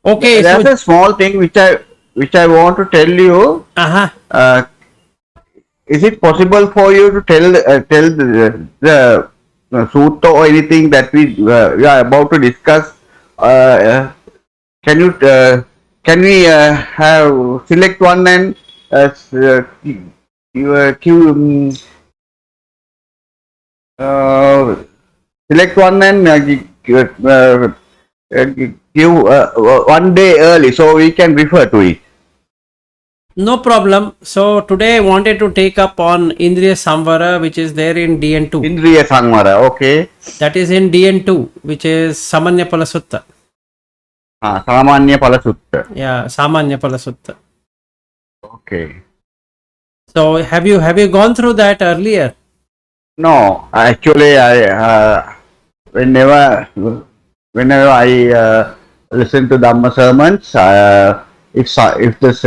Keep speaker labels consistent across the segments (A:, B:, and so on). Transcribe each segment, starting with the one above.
A: Okay,
B: There's
A: so
B: a small thing which I want to tell you. Uh, is it possible for you to tell the sutta or anything that we are about to discuss? Can you can we have select one and give uh, select one and give one day early so we can refer to it.
A: no problem. So today I wanted to take up on Indriya Samvara, which is there in DN2.
B: Indriya Sangmara, okay.
A: That is in DN2, which is Sāmaññaphalasutta.
B: Sāmaññaphalasutta.
A: Yeah, Sāmaññaphalasutta.
B: Okay.
A: So have you gone through that earlier?
B: No, actually, whenever whenever I listen to Dhamma sermons, if this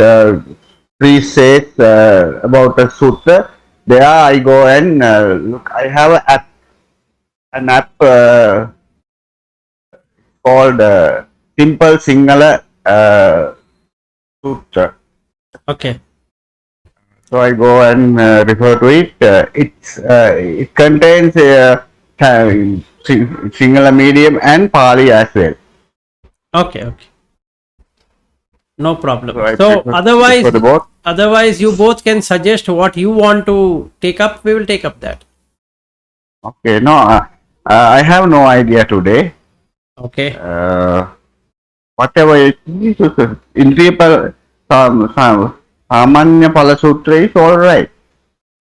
B: priest says about a sutta, there I go and look. I have an app called Simple Sinhala Sutta.
A: Okay.
B: So I go and refer to it. It contains Sinhala medium and Pali as well.
A: Okay. No problem.
B: So I
A: So
B: prefer both.
A: otherwise you both can suggest what you want to take up. We will take up that.
B: Okay, no, I have no idea today.
A: Okay.
B: Whatever it is, Indriya Sāmaññaphalasutta is all right.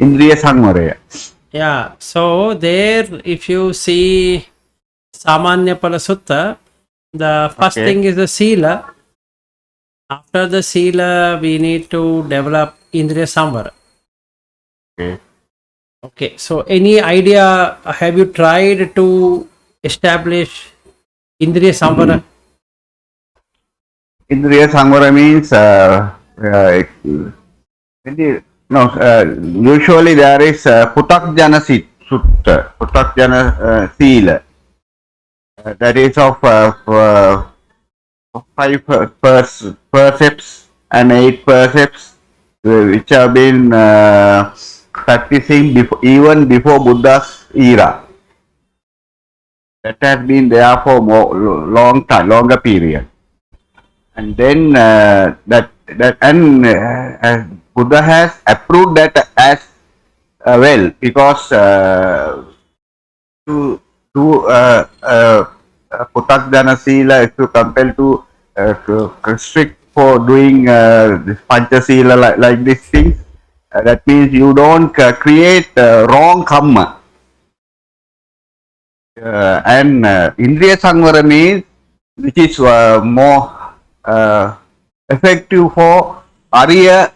B: Indriya Sangmara.
A: Yeah. So there, if you see Sāmaññaphalasutta, the first thing is the Sila. After the Sila, we need to develop Indriya Samvara. Okay. So any idea? Have you tried to establish Indriya Samvara?
B: Indriya Sangmara means usually there is Putakjana Sutta, Putakjana Sila. That is of 5 percepts and 8 percepts which have been practicing even before Buddha's era. That has been there for longer period. And then Buddha has approved that as well, because to Putakjana Sila, if you compel to restrict for doing this Panchasila like these things, that means you don't create wrong karma. And Indriya Sangvara means which is more effective for Arya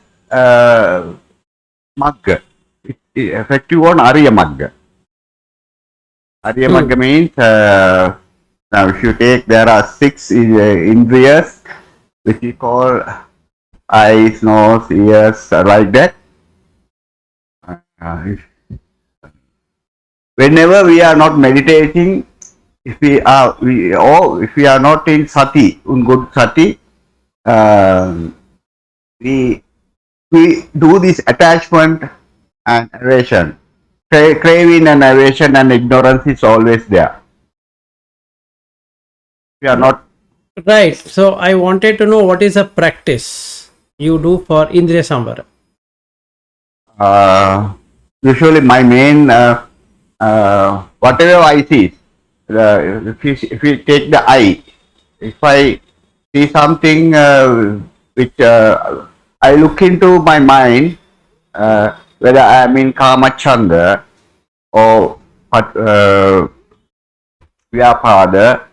B: Magga. Effective on Arya Magga. Arya Magga means now if you take, there are 6 Indriyas which we call eyes, nose, ears, like that. Whenever we are not meditating, if we are not in sati, in good sati, we do this attachment and aversion. Craving and aversion and ignorance is always there. We are not
A: Right. So I wanted to know what is a practice you do for Indriya Samvara.
B: usually my main whatever I see. If you take the eye, if I see something which I look into my mind, whether I am in Kamachanda or Vyapada,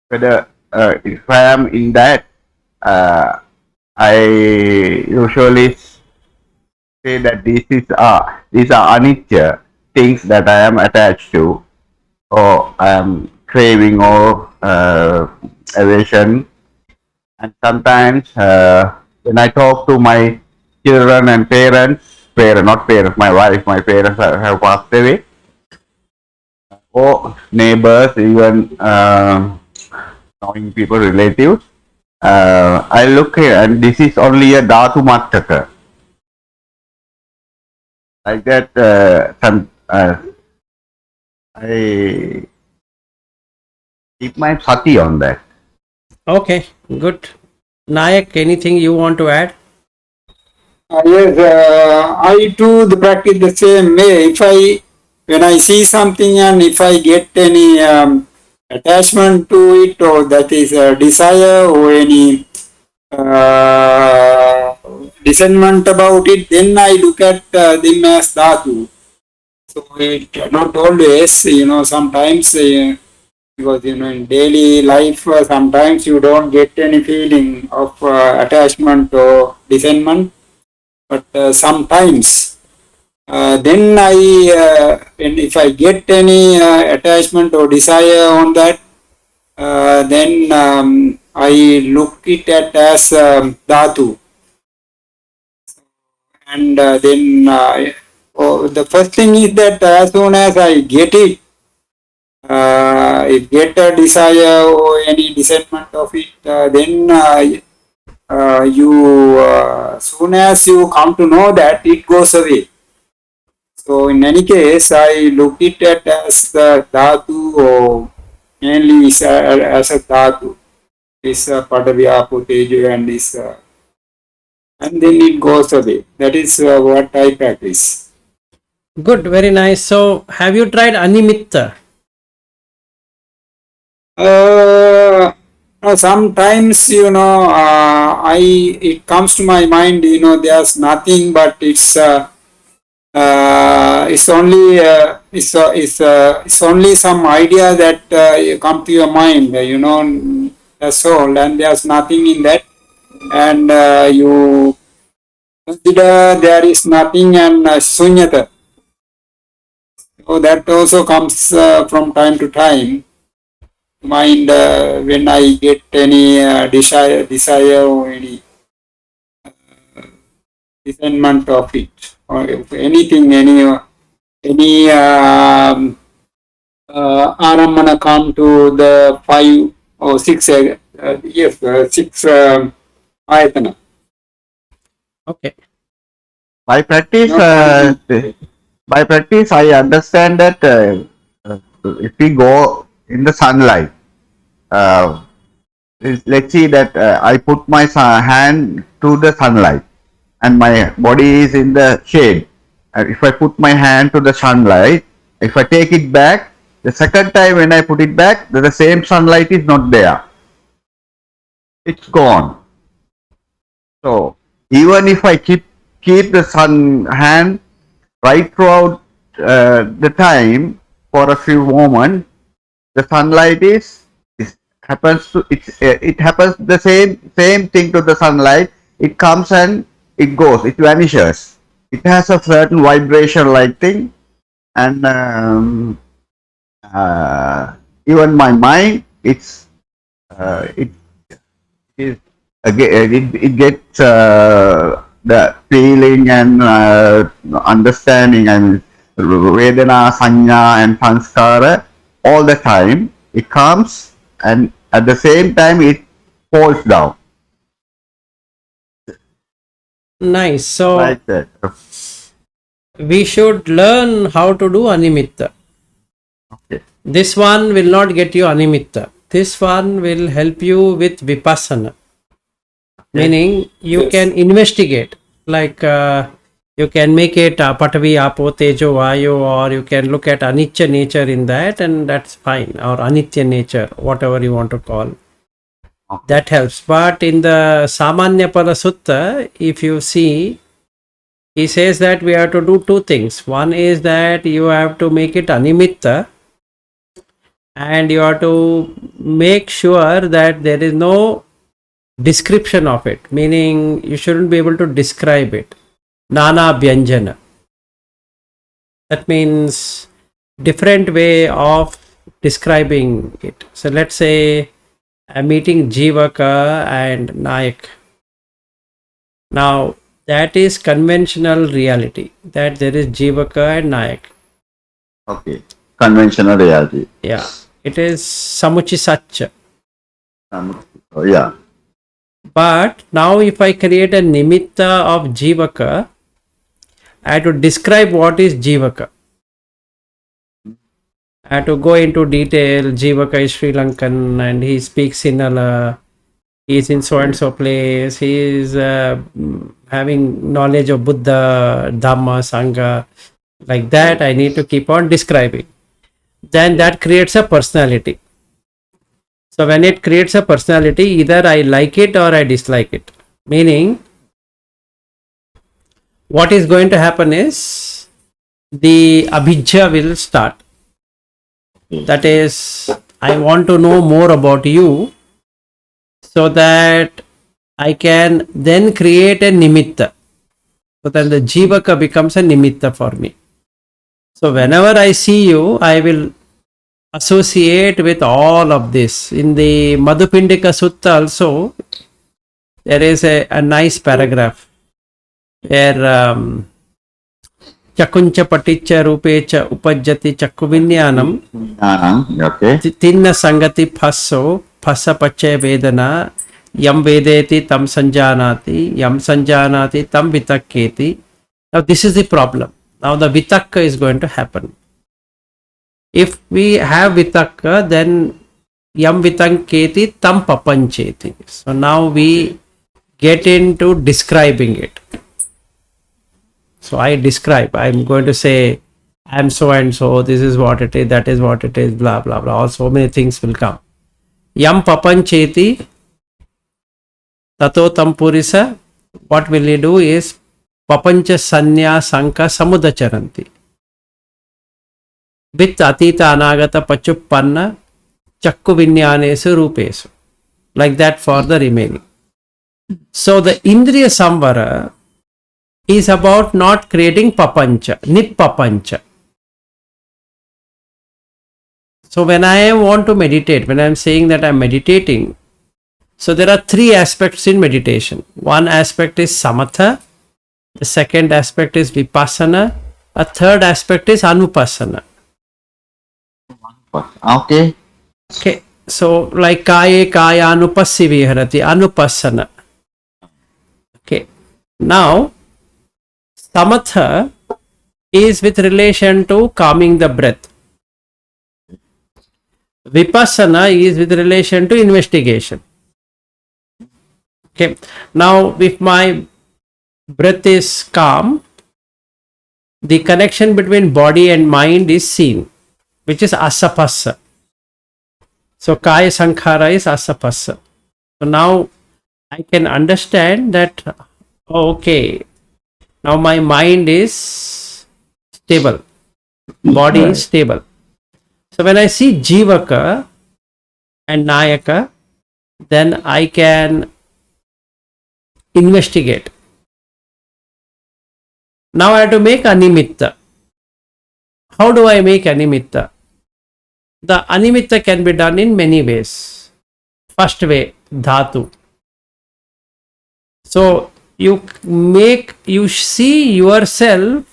B: whether if I am in that, I usually say that these are anitya, things that I am attached to, or I am craving, or aversion. And sometimes when I talk to my children and my wife, my parents have passed away, or neighbors, even knowing people, relatives. I look here and this is only a Dhatu Mattaka. Like that, I keep my sati on that.
A: Okay, good. Nayak, anything you want to add?
C: Yes, I too practice the same way. When I see something and if I get any attachment to it, or that is a desire or any discernment about it, then I look at them as dhatu. So it not always, sometimes because in daily life sometimes you don't get any feeling of attachment or discernment, but sometimes then if I get any attachment or desire on that, then I look it at as dhatu, and then the first thing is that as soon as I get it, if get a desire or any discernment of it, then soon as you come to know that, it goes away. So in any case, I look it at as the dhatu, or mainly as a dhatu. This Padavya, Puteju, and this, and then it goes away. That is what I practice.
A: Good, very nice. So, have you tried Animitta?
C: Sometimes it comes to my mind. There's nothing, but it's only some idea that come to your mind. That's all, and there's nothing in that, and you consider there is nothing, and sunyata. So that also comes from time to time. Mind when I get any desire or any discernment of it, or if anything, any aramana come to the 5 or 6 6 ayatana.
A: Okay.
B: By practice, I understand that if we go in the sunlight, let's see that I put my hand to the sunlight and my body is in the shade. If I put my hand to the sunlight, if I take it back, the second time when I put it back, the same sunlight is not there. It's gone. So even if I keep the sun hand right throughout the time for a few moments, the sunlight it happens the same thing to the sunlight. It comes and it goes, it vanishes. It has a certain vibration like thing, and even my mind, it is it gets the feeling and understanding and Vedana, Sanya and Sanskara all the time. It comes and at the same time it falls down.
A: Nice. So,
B: Like that.
A: we should learn how to do Animitta.
B: Okay.
A: This one will not get you Animitta. This one will help you with Vipassana. Meaning, you
C: Yes.
A: can investigate. Like, you can make it Patavi, Apo, Tejo, Vayu, or you can look at Anicca nature in that, and that's fine. Or Anitya nature, whatever you want to call.
B: Okay.
A: That helps. But in the Sāmaññaphalasutta, if you see, he says that we have to do two things. One is that you have to make it Animitta, and you have to make sure that there is no description of it, meaning you shouldn't be able to describe it. Nana Bhyanjana. That means different way of describing it. So let's say I'm meeting Jivaka and Nayak. Now that is conventional reality, that there is Jivaka and Nayak.
B: Okay. Conventional reality.
A: Yeah. It is Samuchi Satcha.
B: Oh, yeah.
A: But now if I create a nimitta of jivaka, I have to describe what is jivaka. I have to go into detail. Jivaka is Sri Lankan and he speaks Sinhala. He is in so and so place. He is having knowledge of Buddha, Dhamma, Sangha. Like that, I need to keep on describing. Then that creates a personality. So when it creates a personality, either I like it or I dislike it. Meaning, what is going to happen is the abhijja will start. That is, I want to know more about you so that I can then create a nimitta. So then the jivaka becomes a nimitta for me. So whenever I see you, I will associate with all of this. In the Madhupindika Sutta also, there is a nice paragraph where Chakuncha Paticha Rupecha Upajjati Chakkuvinyanam
B: Okay.
A: Tinna Sangati Phasso Phassa Pache Vedana Yam Vedeti Tam Sanjanati Yam Sanjanati Tam Vitakketi. Now this is the problem. Now the vitakka is going to happen. If we have vitakka, then yam vitanketi tam papancheti. So now we get into describing it. So I describe, I'm going to say, I'm so and so, this is what it is, that is what it is, blah, blah, blah. All so many things will come. Yam papancheti, tato tam purisa, what will he do is, papancha sanya sanka samudacharanti. With atita anagata pachuppanna chakku vinyanesu rupesu. Like that for the remaining. So the indriya samvara is about not creating papancha, nippapancha. So when I want to meditate, when I am saying that I am meditating, so there are three aspects in meditation. One aspect is samatha, the second aspect is vipassana, a third aspect is anupassana.
B: Okay.
A: Okay, so like kaye kaya anupassi viharati, anupassana. Okay, now samatha is with relation to calming the breath. Vipassana is with relation to investigation. Okay, now if my breath is calm, the connection between body and mind is seen, which is asapassa. So kaya sankhara is asapassa. So now I can understand that, okay, now my mind is stable, body is stable. So when I see jivaka and nayaka, then I can investigate. Now I have to make animitta. How do I make animitta? The animitta can be done in many ways. First way, dhatu. So you see yourself,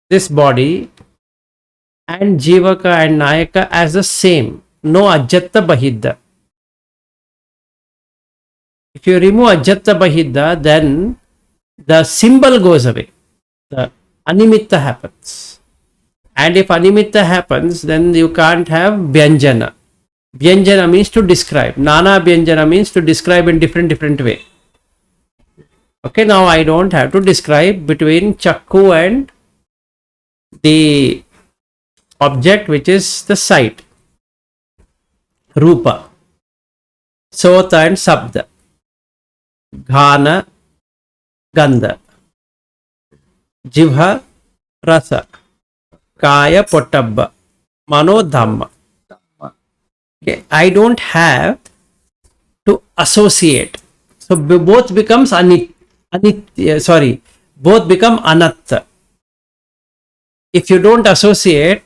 A: this body and jivaka and nayaka as the same. No ajjatta bahidda. If you remove ajjatta bahidda, then the symbol goes away. The animitta happens. And if animitta happens, then you can't have vyanjana. Vyanjana means to describe. Nana vyanjana means to describe in different way. Okay, now I don't have to describe between chakku and the object, which is the sight. Rupa. Sota and sabda. Ghana, gandha. Jivha, rasa. Kaya, pottabba. Mano, dhamma. Okay, I don't have to associate. So both becomes both become anatta. If you don't associate,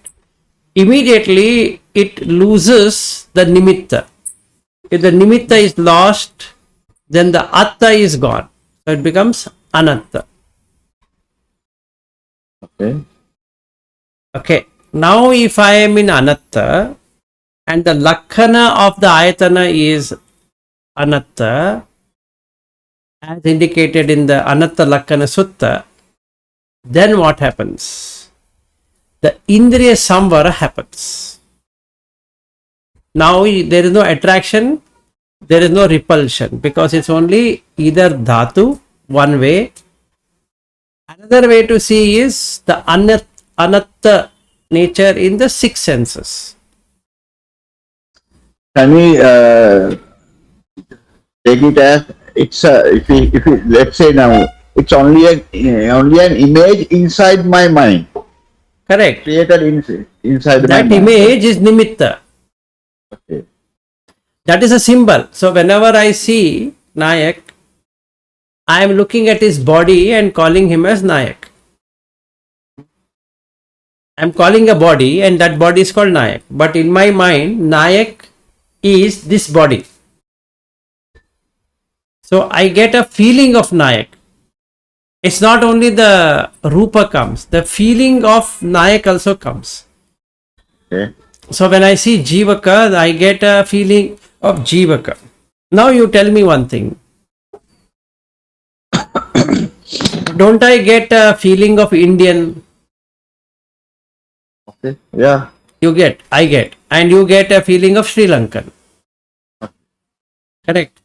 A: immediately it loses the nimitta. If the nimitta is lost, then the atta is gone. So it becomes anatta.
B: Okay.
A: Okay. Now if I am in anatta and the lakhana of the ayatana is anatta, as indicated in the Anatta Lakkana Sutta, then what happens? The Indriya Samvara happens. Now there is no attraction, there is no repulsion, because it's only either dhatu, one way. Another way to see is the anatta nature in the six senses.
B: Can we take it as it's if we let's say now it's only an image inside my mind,
A: Correct.
B: created inside my
A: That
B: mind.
A: image is nimitta.
B: Okay.
A: That is a symbol. So whenever I see Nayak, I am looking at his body and calling him as Nayak. I am calling a body and that body is called Nayak. But in my mind, Nayak is this body. So I get a feeling of Nayak. It's not only the Rupa comes, the feeling of Nayak also comes.
B: Okay.
A: So when I see Jivaka, I get a feeling of Jivaka. Now you tell me one thing. Don't I get a feeling of Indian?
B: Okay. Yeah.
A: You get, I get, and you get a feeling of Sri Lankan. Correct?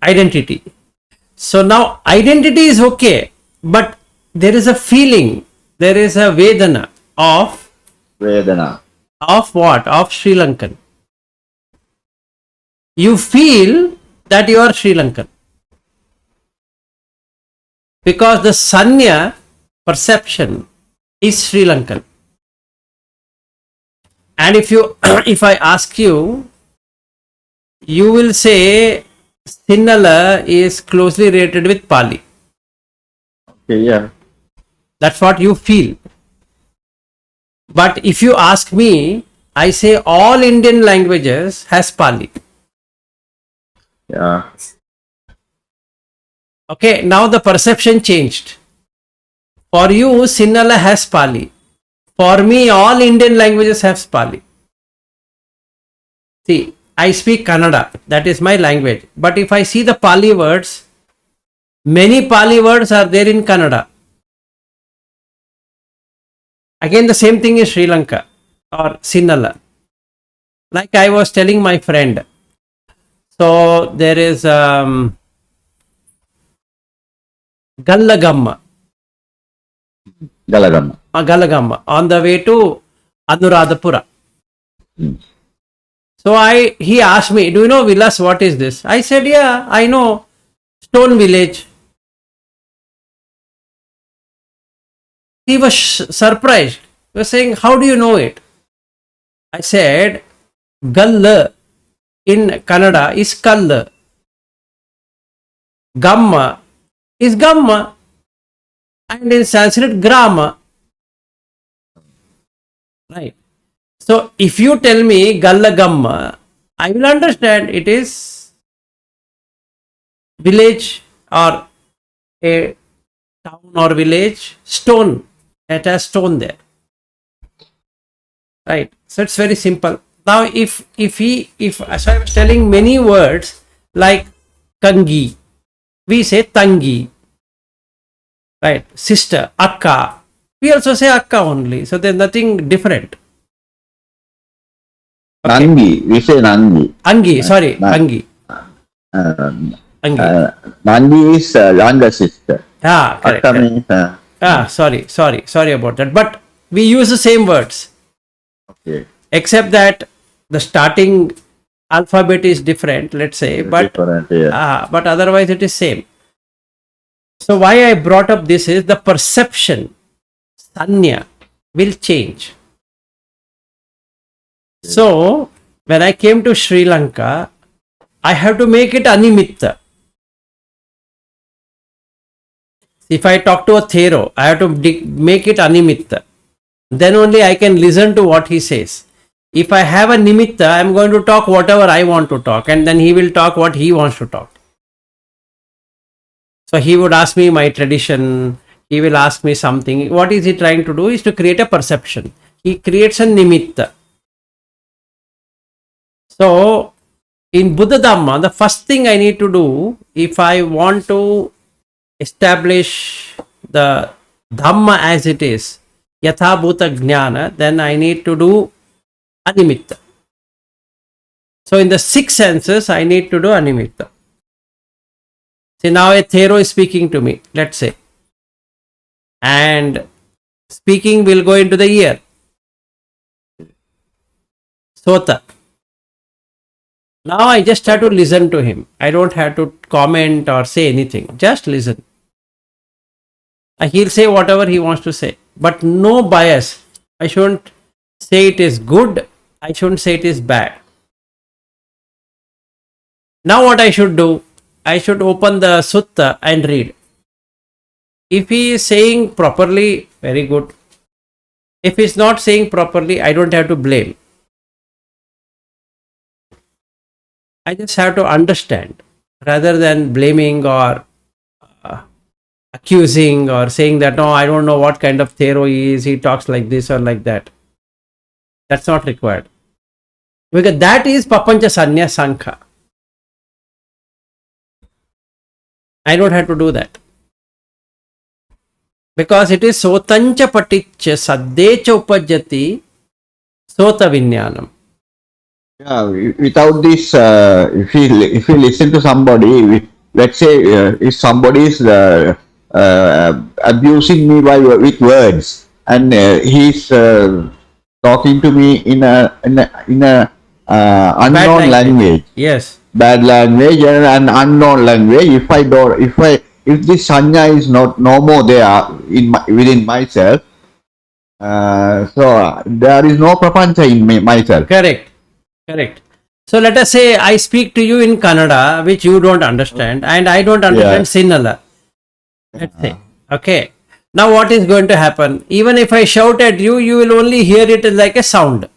A: Identity. So now identity is okay, but there is a feeling, there is a Vedana of what? Of Sri Lankan. You feel that you are Sri Lankan. Because the Sanya perception is Sri Lankan. And if I ask you, you will say Sinhala is closely related with Pali.
B: Okay, yeah.
A: That's what you feel. But if you ask me, I say all Indian languages has Pali.
B: Yeah.
A: Okay, now the perception changed. For you, Sinhala has Pali. For me, all Indian languages have Pali. See, I speak Kannada, that is my language. But if I see the Pali words, many Pali words are there in Kannada. Again, the same thing is Sri Lanka or Sinhala. Like I was telling my friend, so there is Gallagamma. Galagamma on the way to Anuradhapura. So he asked me, do you know Vilas, what is this? I said, yeah, I know, stone village. He was surprised. He was saying, how do you know it? I said, Galla in Kannada is Kalla. Gamma is Gamma. And in Sanskrit, Grama. Right. So if you tell me Galla Gamma, I will understand it is village or a town or village, stone. It has stone there. Right. So it's very simple. Now if as I was telling many words like Kangi, we say Tangi. Right. Sister, Akka. We also say Akka only. So there's nothing different. Okay.
B: Nangi. We say Nangi.
A: Angi, sorry, Angi. Angi.
B: Nangi is younger sister.
A: Ah, correct.
B: Akka means,
A: Sorry about that. But we use the same words.
B: Okay.
A: Except that the starting alphabet is different, let's say. But
B: different, yeah.
A: but otherwise it is same. So why I brought up this is the perception, Sanya, will change. So when I came to Sri Lanka, I have to make it animitta. If I talk to a Thero, I have to make it animitta. Then only I can listen to what he says. If I have a nimitta, I am going to talk whatever I want to talk, and then he will talk what he wants to talk. So he would ask me my tradition, he will ask me something. What is he trying to do is to create a perception. He creates a nimitta. So In Buddha Dhamma, the first thing I need to do, if I want to establish the Dhamma as it is, Yatha Bhuta Jnana, then I need to do Animitta. So in the 6 senses, I need to do Animitta. See, now a Thero is speaking to me, let's say. And speaking will go into the ear. Sota. Now I just have to listen to him. I don't have to comment or say anything. Just listen. He'll say whatever he wants to say. But no bias. I shouldn't say it is good. I shouldn't say it is bad. Now what I should do? I should open the sutta and read. If he is saying properly, very good. If he is not saying properly, I don't have to blame. I just have to understand rather than blaming or accusing or saying that, no, I don't know what kind of Thero he is, he talks like this or like that. That's not required. Because that is Papancha Sanya Sankha. I don't have to do that. Because it is Sotancha Paticha Saddecha Upajati Sota Vinyanam.
B: Yeah, without this, if you listen to somebody, let's say if somebody is abusing me with words, and he's talking to me in a unknown language.
A: Yes.
B: Bad language and an unknown language. If this sanya is no more there within myself, so there is no prapancha in myself.
A: Correct. So let us say I speak to you in Kannada, which you don't understand, and I don't understand Sinhala. Let's say. Okay. Now what is going to happen? Even if I shout at you, you will only hear it like a sound.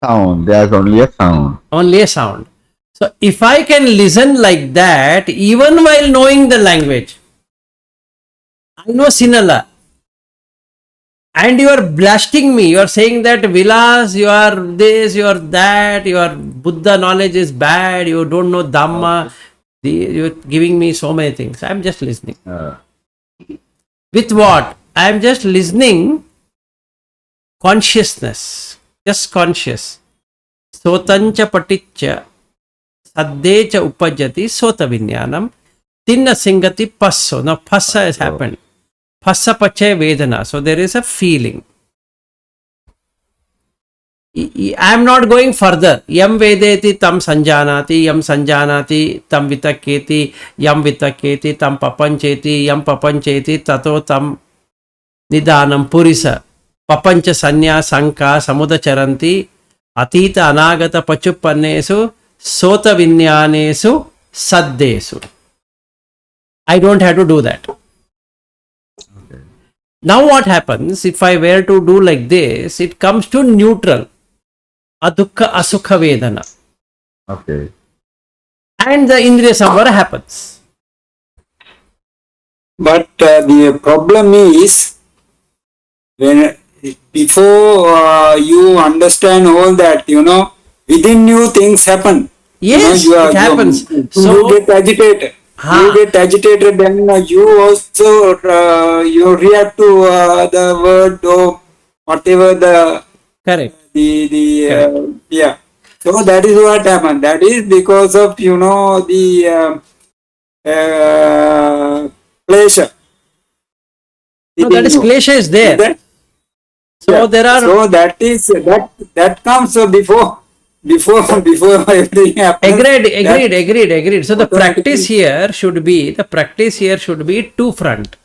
B: There's only a sound.
A: Only a sound. So if I can listen like that, even while knowing the language, I know Sinhala, and you are blasting me, you are saying that Vilas, you are this, you are that, your Buddha knowledge is bad, you don't know Dhamma, you are giving me so many things. I am just listening. With what? I am just listening consciousness, just conscious. Sotancha Paticha Saddecha Upajati Sota Vinyanam Tinna Singati Passo. Now Passa has happened. Phassa pache vedana. So there is a feeling. I am not going further. Yam vedeti tam sanjanati tam vitaketi, yam vitaketi tam papancheti, yam papancheti tato tam nidanam purisa. Papancha sanya sanka samudacharanti atita anagata pachupannesu sota vinyanesu saddesu. I don't have to do that. Now what happens if I were to do like this? It comes to neutral. Adukha asukha vedana.
B: Okay.
A: And the Indriya Samvara happens.
C: But the problem is, when before you understand all that, within you things happen.
A: Yes, it happens.
C: You get agitated. You get agitated, then you also you react to the word or whatever the
A: Correct.
C: Correct. Yeah. So that is what happened. That is because of the pleasure.
A: No, that is klesha is there. So there are.
C: So that comes before everything happens.
A: Agreed. So the practice here should be two front.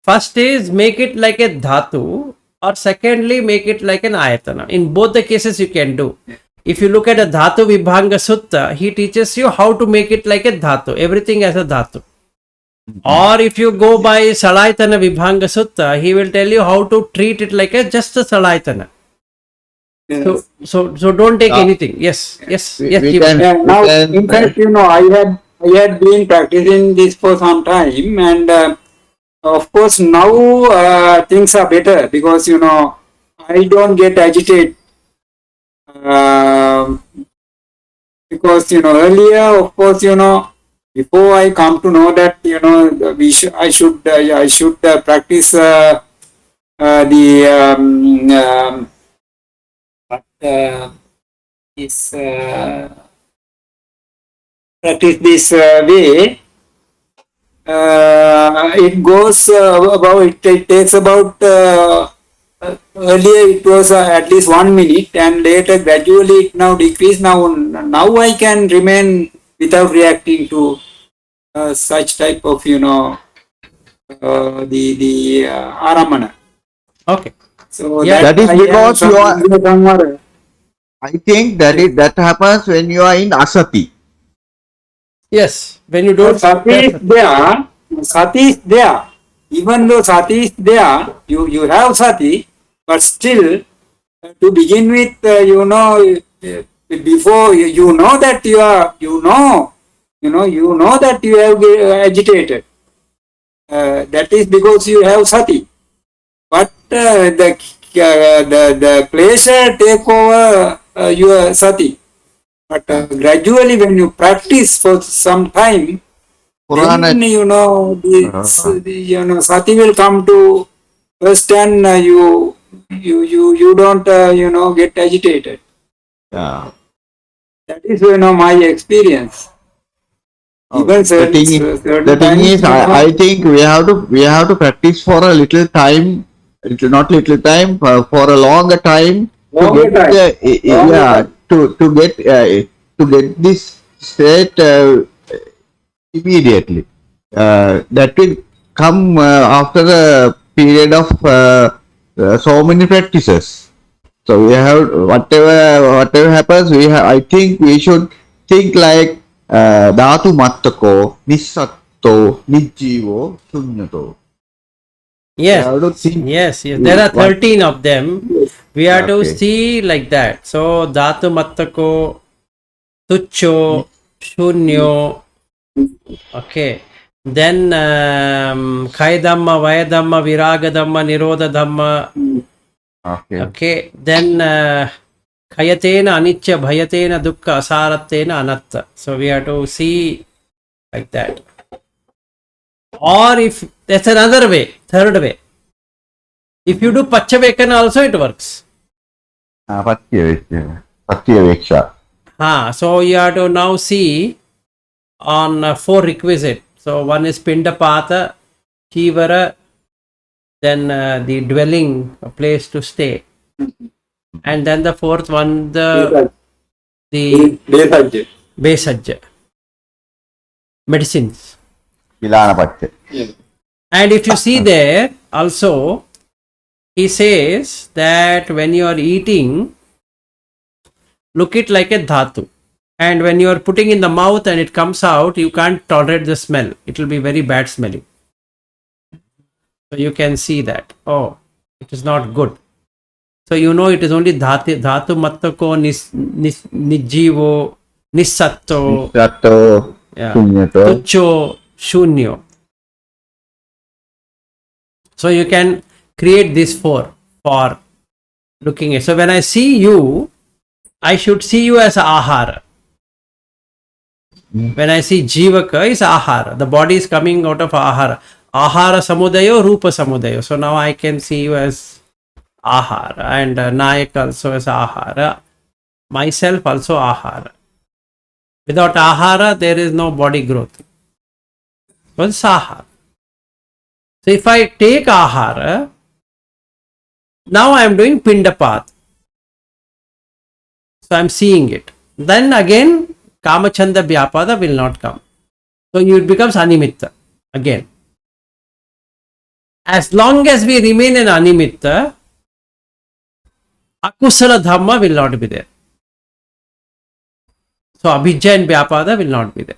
A: First is make it like a dhatu, or secondly make it like an ayatana. In both the cases you can do. If you look at a dhatu vibhanga sutta, he teaches you how to make it like a dhatu. Everything as a dhatu. Or if you go by Salayatana Vibhanga Sutta, he will tell you how to treat it like just a Salayatana. Yes. So don't take anything. Yes.
C: Now, in fact, I had been practicing this for some time, and of course now things are better because I don't get agitated because earlier, of course, before I come to know that I should practice the but this practice this way. It goes about it takes about earlier it was at least 1 minute, and later gradually it now decreased. Now I can remain without reacting to such type of the aramana.
A: Okay.
C: So
A: Yeah.
B: That is
C: I
B: because
C: some
B: you are. I think that happens when you are in asati.
A: Yes. When you don't.
C: Sati is there. Sati is there. Even though Sati is there, you have Sati, but still, to begin with, before you know that you are, you know that you have agitated. That is because you have Sati. But the pleasure take over your Sati. But gradually, when you practice for some time,
B: Purana.
C: then Sati will come to first, and you don't get agitated.
B: Yeah.
C: That is my experience. Even
B: The thing is,
C: certain times,
B: I think we have to practice for a little time, not little time, for a longer time to
C: longer
B: get
C: time, longer
B: yeah,
C: time.
B: to get this state immediately. That will come after a period of so many practices. So we have whatever happens, we have. I think we should think like dhatu mattako, nissatto, nijjivo, shunyato. We
A: Yes.
B: have to think
A: Yes. Yes. There are
B: what.
A: 13 of them. We have to
B: Okay.
A: see like that. So dhatu mattako, tuccho, shunyo. Okay. Then Khaidamma, Vayadamma, Viragadamma, Nirodhadamma.
B: Okay.
A: Okay. Then Khayatena, Anicca, Bhayatena, Dukkha, Asarattena, Anatta. So we have to see like that. Or if that's another way, third way. If you do Pachavekana also it works.
B: Patyaveksha.
A: So you have to now see on 4 requisite. So one is Pindapata, Chivara, then the dwelling, a place to stay. And then the fourth one, the Besajja, medicines.
B: Vilana Patya.
A: And if you see there also, he says that when you are eating, look it like a dhatu. And when you are putting in the mouth and it comes out, you can't tolerate the smell. It will be very bad smelling. So you can see that. Oh, it is not good. So you know it is only dhatu mattako nijjivo, nissatto,
B: Nissato, shunyato.
A: tuccho, shunyo. So you can create these 4 for looking at. So when I see you, I should see you as ahara. When I see jivaka is ahara. The body is coming out of ahara. Ahara samudayo, rupa samudayo. So now I can see you as ahara, and Nayak also as ahara. Myself also ahara. Without ahara, there is no body growth. So it's ahara. So if I take ahara, now I am doing pindapat. So I am seeing it. Then again, kamachanda vyapada will not come. So it becomes animitta again. As long as we remain in animitta, akusala dhamma will not be there. So abhijja and vyapada will not be there.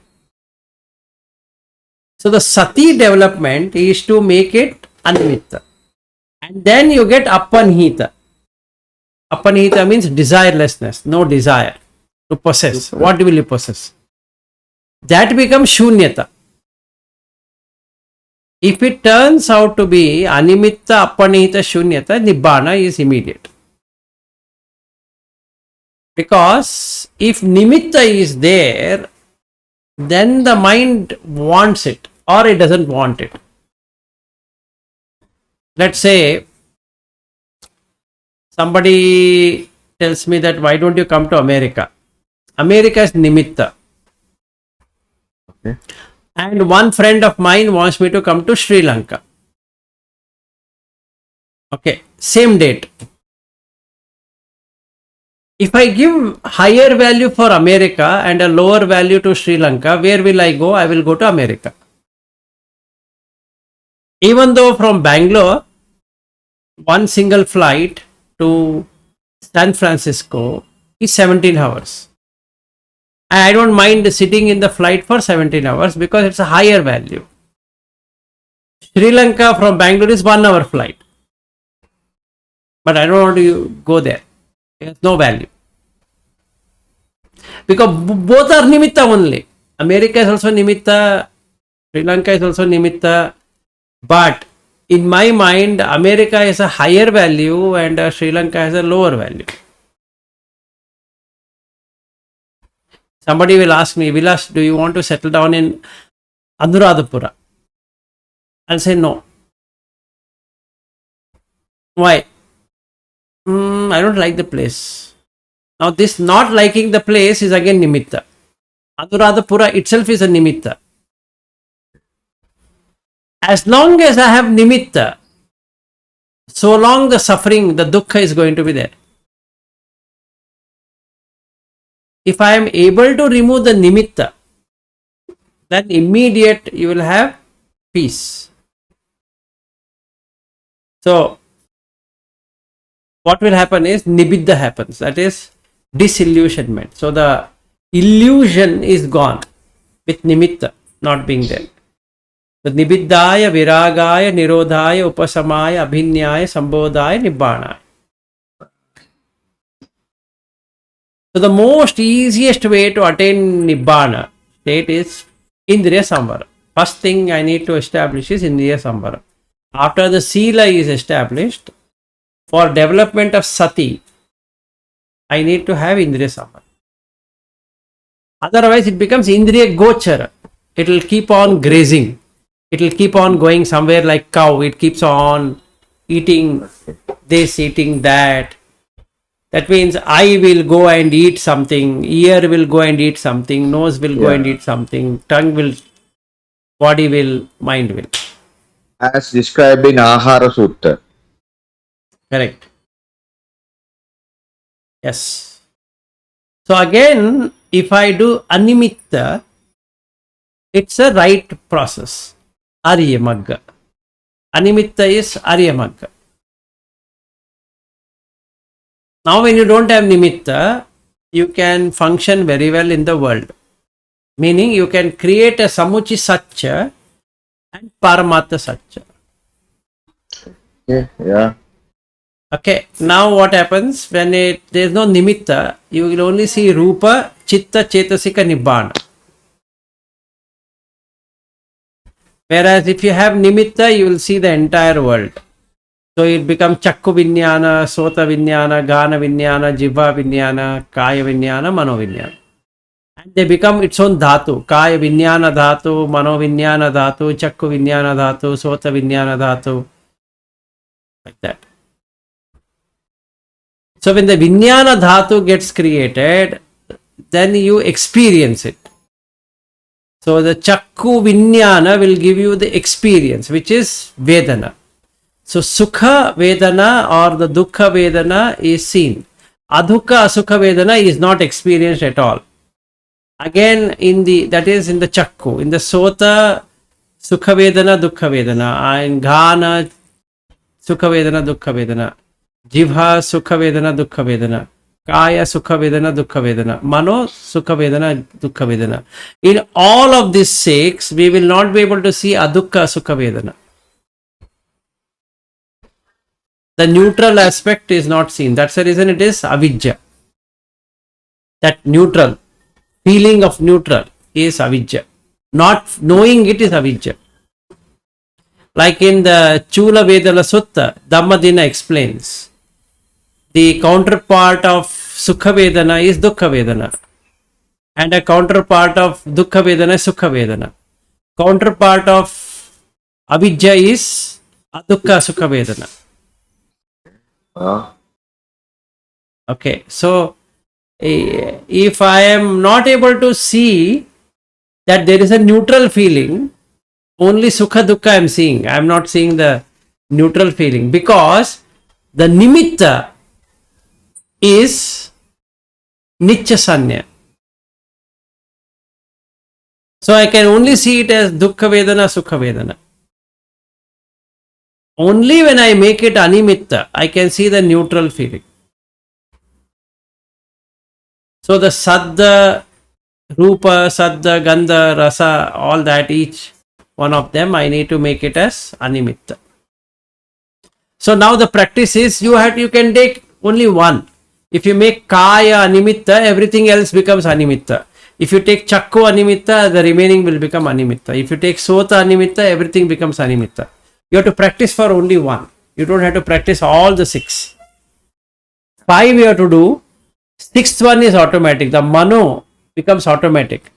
A: So the sati development is to make it animitta. And then you get apanhita. Apanhita means desirelessness, no desire to possess. What will you possess? That becomes shunyata. If it turns out to be animitta, apanhita, shunyata, nibbana is immediate. Because if nimitta is there, then the mind wants it or it doesn't want it. Let's say somebody tells me that why don't you come to America? America is nimitta.
B: Okay.
A: And one friend of mine wants me to come to Sri Lanka. Okay, same date. If I give higher value for America and a lower value to Sri Lanka, where will I go? I will go to America. Even though from Bangalore, one single flight to San Francisco is 17 hours. I don't mind sitting in the flight for 17 hours because it's a higher value. Sri Lanka from Bangalore is 1 hour flight. But I don't want to go there. It has no value. Because both are nimitta only. America is also nimitta. Sri Lanka is also nimitta. But in my mind, America is a higher value and Sri Lanka has a lower value. Somebody will ask me, Vilas, do you want to settle down in Anuradhapura? I'll say no. Why? I don't like the place. Now this not liking the place is again nimitta. Anuradhapura itself is a nimitta. As long as I have nimitta, so long the suffering, the dukkha is going to be there. If I am able to remove the nimitta, then immediate you will have peace. So, what will happen is nibbidha happens, that is disillusionment. So, the illusion is gone with nimitta not being there. So, nibiddhaya, viragaya, nirodhaya, upasamaya, abhinyaya, sambodhaya, nibbānaya. So, the most easiest way to attain nibbana state is indriya samvara. First thing I need to establish is indriya samvara. After the sila is established, for development of sati, I need to have indriya samvara. Otherwise, it becomes indriya gochara. It will keep on grazing. It will keep on going somewhere like cow. It keeps on eating this, eating that. That means eye will go and eat something, ear will go and eat something, nose will go and eat something, tongue will, body will, mind will.
B: As described in Ahara Sutta.
A: Correct. Yes. So again, if I do animitta, it's a right process. Arya Magga. Animitta is Arya Magga. Now when you don't have nimitta, you can function very well in the world. Meaning you can create a Samuchi Satcha and Paramattha Satcha.
B: Yeah.
A: Okay, now what happens when there is no nimitta, you will only see Rupa, Chitta, Chetasika, Nibbana. Whereas if you have nimitta, you will see the entire world. So it becomes Chakku Vinyana, Sota Vinyana, Gana Vinyana, Jibha Vinyana, Kaya Vinyana, Mano Vinyana. And they become its own dhatu. Kaya Vinyana dhatu, Mano Vinyana dhatu, Chakku Vinyana dhatu, Sota Vinyana dhatu. Like that. So when the Vinyana dhatu gets created, then you experience it. So the Chakku Vinyana will give you the experience, which is Vedana. So Sukha Vedana or the Dukkha Vedana is seen. Adukha Asukha Vedana is not experienced at all. Again, that is in the Chakku. In the Sota, Sukha Vedana, Dukkha Vedana. In Ghana, Sukha Vedana, Dukkha Vedana. Jivha, Sukha Vedana, Dukkha Vedana. Kaya, Sukha Vedana, Dukkha Vedana. Mano, Sukha Vedana, Dukkha Vedana. In all of these six, we will not be able to see Adukha Sukha Vedana. The neutral aspect is not seen. That's the reason it is avijja. That neutral, feeling of neutral is avijja. Not knowing it is avijja. Like in the Chula Vedala Sutta, Dhammadina explains, the counterpart of Sukha Vedana is Dukkha Vedana. And a counterpart of Dukkha Vedana is Sukha Vedana. Counterpart of Avidya is Adukkha Sukha Vedana. Okay, so if I am not able to see that there is a neutral feeling, only Sukha Dukkha I am seeing. I am not seeing the neutral feeling because the nimitta is Nitya Sanya. So I can only see it as Dukkha Vedana, Sukha Vedana. Only when I make it Animitta, I can see the neutral feeling. So the Saddha, Rupa, Saddha, Gandha, Rasa, all that, each one of them, I need to make it as Animitta. So now the practice is you can take only one. If you make Kaya Animitta, everything else becomes Animitta. If you take Chakku Animitta, the remaining will become Animitta. If you take Sota Animitta, everything becomes Animitta. You have to practice for only one. You don't have to practice all the 6. 5 you have to do. 6th one is automatic. The Mano becomes automatic.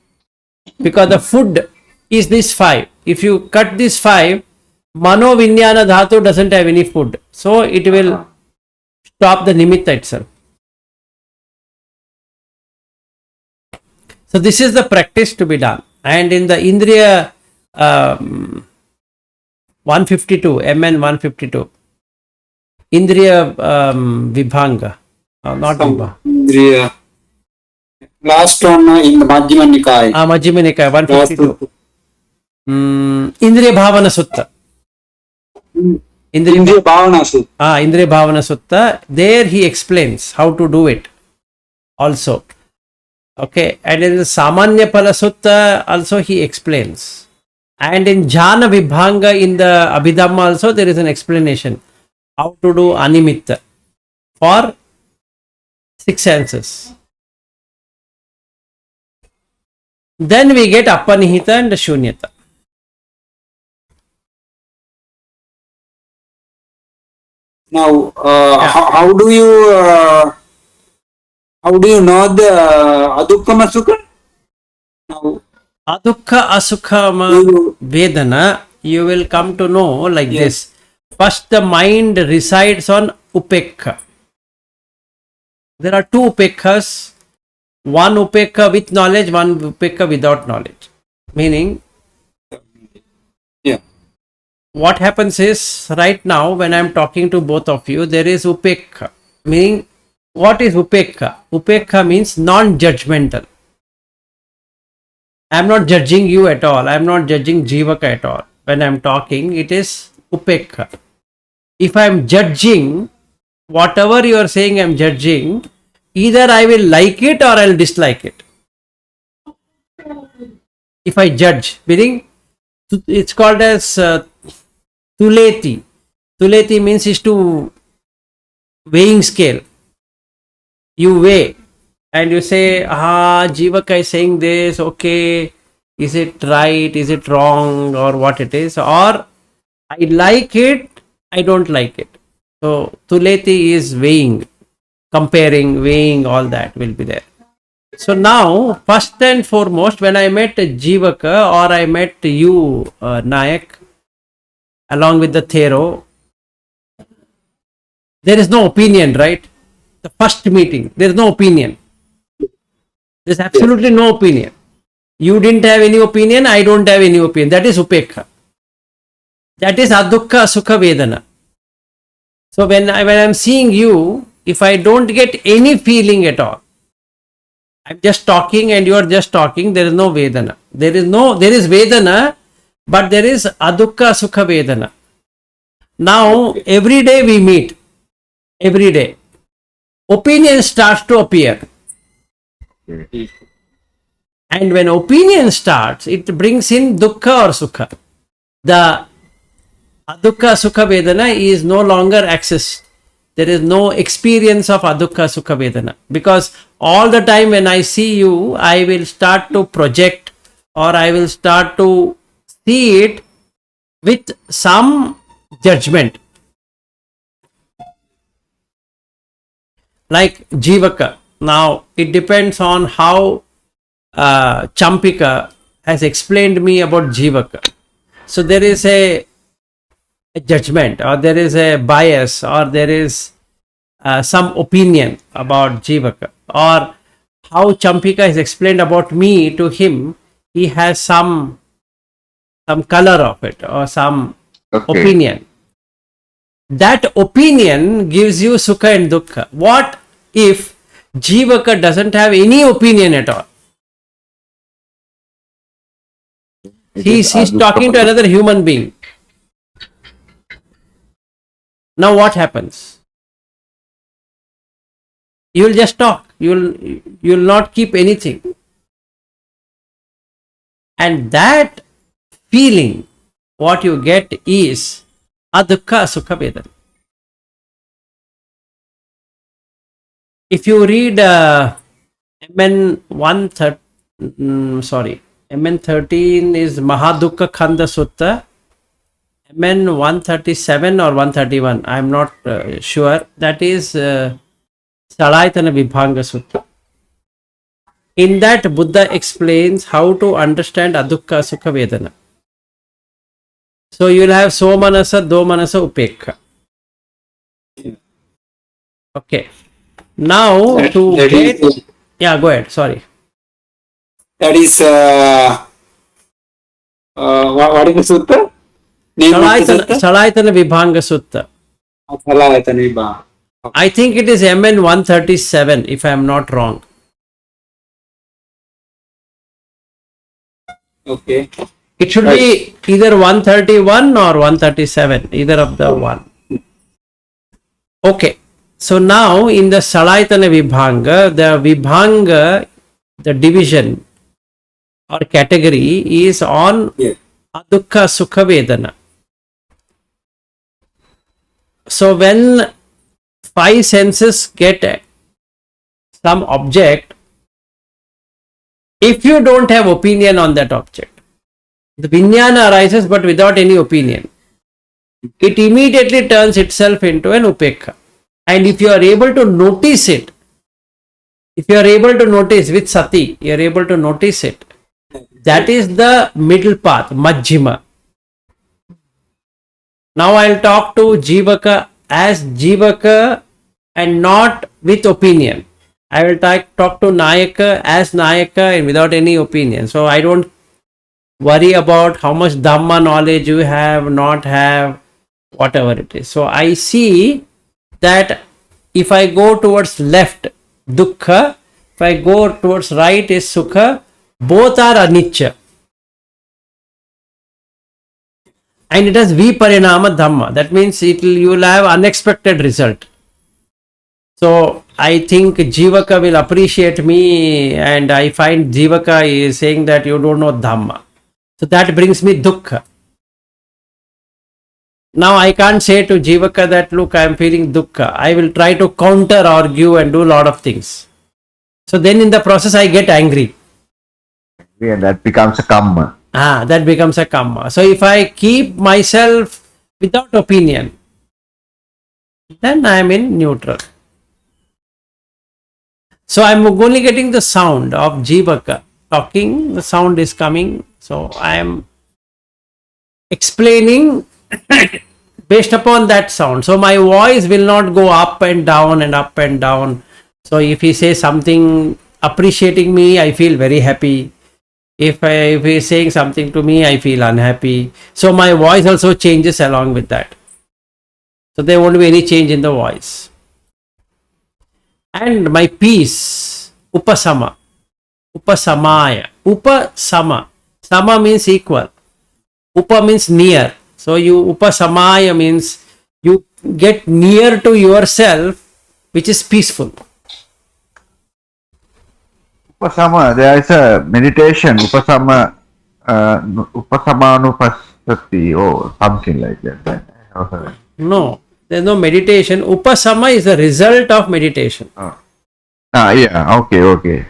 A: Because the food is this 5. If you cut this 5, Mano Vinyana Dhatu doesn't have any food. So it will stop the Nimitta itself. So this is the practice to be done. And in the Indriya 152, MN 152, Indriya Vibhanga, not Vibhanga.
C: Indriya. Last one in the Majjhima Nikaya.
A: Majjhima Nikaya 152. Indriya Bhavana Sutta.
C: Indriya Bhavana Sutta.
A: Indriya Bhavana Sutta. There he explains how to do it also. Okay, and in the Sāmaññaphalasutta also he explains. And in Jhana Vibhanga in the Abhidhamma also there is an explanation how to do Animitta for 6 senses. Then we get Apanihita and Shunyata.
C: Now, how do you know the Adukkama Sukha? Now,
A: Adukha Asukhama Vedana, you will come to know like this. First, the mind resides on Upekha. There are 2 Upekhas. One Upekha with knowledge, one Upekha without knowledge. Meaning, what happens is, right now when I am talking to both of you, there is Upekha. Meaning, what is Upekha? Upekha means non-judgmental. I am not judging you at all. I am not judging Jivaka at all. When I am talking, it is Upekha. If I am judging, whatever you are saying I am judging, either I will like it or I will dislike it. If I judge, meaning it's called as Tuleti. Tuleti means is to weighing scale. You weigh and you say, Jivaka is saying this, okay, is it right, is it wrong, or what it is, or I like it, I don't like it. So Tuleti is weighing, comparing, weighing, all that will be there. So now, first and foremost, when I met Jivaka or I met you, Nayak, along with the Thero, there is no opinion, right? The first meeting, there is no opinion. There is absolutely no opinion. You didn't have any opinion, I don't have any opinion. That is Upekha. That is Adukha Sukha Vedana. So when I am seeing you, if I don't get any feeling at all, I am just talking and you are just talking, there is no Vedana. There is Vedana, but there is Adukha Sukha Vedana. Now, every day we meet. Every day. Opinion starts to appear. And when opinion starts, it brings in Dukkha or Sukha. The Adukha Sukha Vedana is no longer accessed. There is no experience of Adukha Sukha Vedana. Because all the time when I see you, I will start to project or I will start to see it with some judgment. Like Jivaka. Now it depends on how Champika has explained me about Jivaka. So there is a judgment, or there is a bias, or there is some opinion about Jivaka, or how Champika has explained about me to him. He has some color of it, or some
B: Okay.
A: opinion. That opinion gives you Sukha and Dukkha. What if Jivaka doesn't have any opinion at all? He's talking to another human being. Now what happens? You will just talk. You will not keep anything. And that feeling, what you get is adukha sukha vedana. If you read MN 13 is Mahadukha Khanda Sutta. MN 137 or 131, I am not sure. That is Salayatana Vibhanga Sutta. In that, Buddha explains how to understand Adukha Sukha Vedana. So you will have Somanasa, Domanasa, Upekha. Okay. Now yeah, go ahead. Sorry.
C: That is what is the sutta?
A: Salayatana Vibhanga Sutta.
C: Salayatana Vibhanga.
A: I think it is MN 137, if I am not wrong.
C: Okay.
A: It should be either 131 or 137, either of the one. Okay. So now in the Salayatana Vibhanga, the division or category is on Adukha Sukha Vedana. So when five senses get some object, if you don't have opinion on that object, the vijnana arises but without any opinion. It immediately turns itself into an upekha. And if you are able to notice it, if you are able to notice with sati, you are able to notice it. That is the middle path, majjhima. Now I will talk to Jivaka as Jivaka and not with opinion. I will talk to Nayaka as Nayaka and without any opinion. So I don't worry about how much Dhamma knowledge you have, not have, whatever it is. So I see that if I go towards left, dukkha, if I go towards right is sukha, both are anicca. And it has viparinama dhamma. That means you will have unexpected result. So I think Jivaka will appreciate me, and I find Jivaka is saying that you don't know dhamma. So that brings me dukkha. Now I can't say to Jivaka that look, I am feeling dukkha. I will try to counter argue and do a lot of things. So then in the process I get angry.
B: Yeah, that becomes a kamma.
A: That becomes a kamma. So if I keep myself without opinion, then I am in neutral. So I am only getting the sound of Jivaka talking, the sound is coming. So I am explaining based upon that sound. So my voice will not go up and down and up and down. So if he says something appreciating me, I feel very happy. If he is saying something to me, I feel unhappy. So my voice also changes along with that. So there won't be any change in the voice. And my peace, upasama, upasamaya, upasama. Sama means equal. Upa means near. So you upasamaya means you get near to yourself, which is peaceful.
B: Upasama, there is a meditation, Upasamanupassati or something like that.
A: No, there is no meditation. Upasama is the result of meditation.
B: Yeah, okay.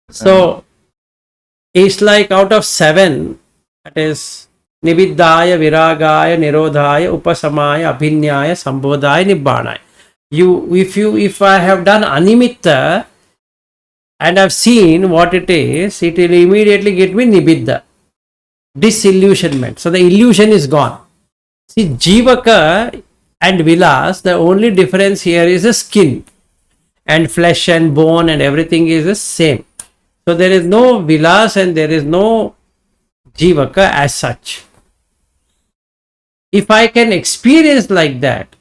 A: So it's like out of 7, that is Nibiddhaya, Viragaya, Nirodhaya, Upasamaya, Abhinyaya, Sambodhaya, Nibbānaya. If I have done Animitta and I've seen what it will immediately get me Nibbida, disillusionment. So the illusion is gone. See, Jivaka and Vilas, the only difference here is the skin, and flesh and bone and everything is the same. So there is no Vilas and there is no Jivaka as such. If I can experience like that,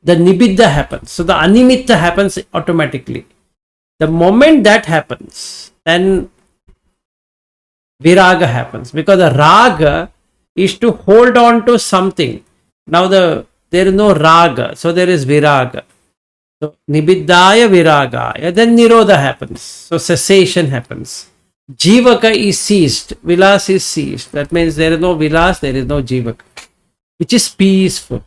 A: the Nibbida happens. So the Animitta happens automatically. The moment that happens, then Viraga happens, because the Raga is to hold on to something. Now there is no Raga, so there is Viraga. So Nibbidaya Viragaya, then Nirodha happens. So cessation happens. Jivaka is ceased, Vilas is ceased. That means there is no Vilas, there is no Jivaka, which is peaceful.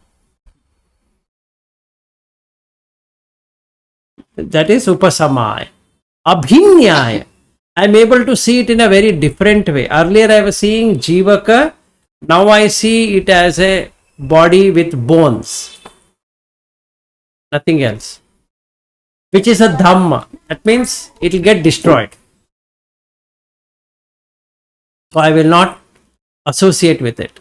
A: That is Upasamaya. Abhinyaya, I am able to see it in a very different way. Earlier I was seeing Jivaka, now I see it as a body with bones, nothing else, which is a Dhamma. That means it will get destroyed. So I will not associate with it.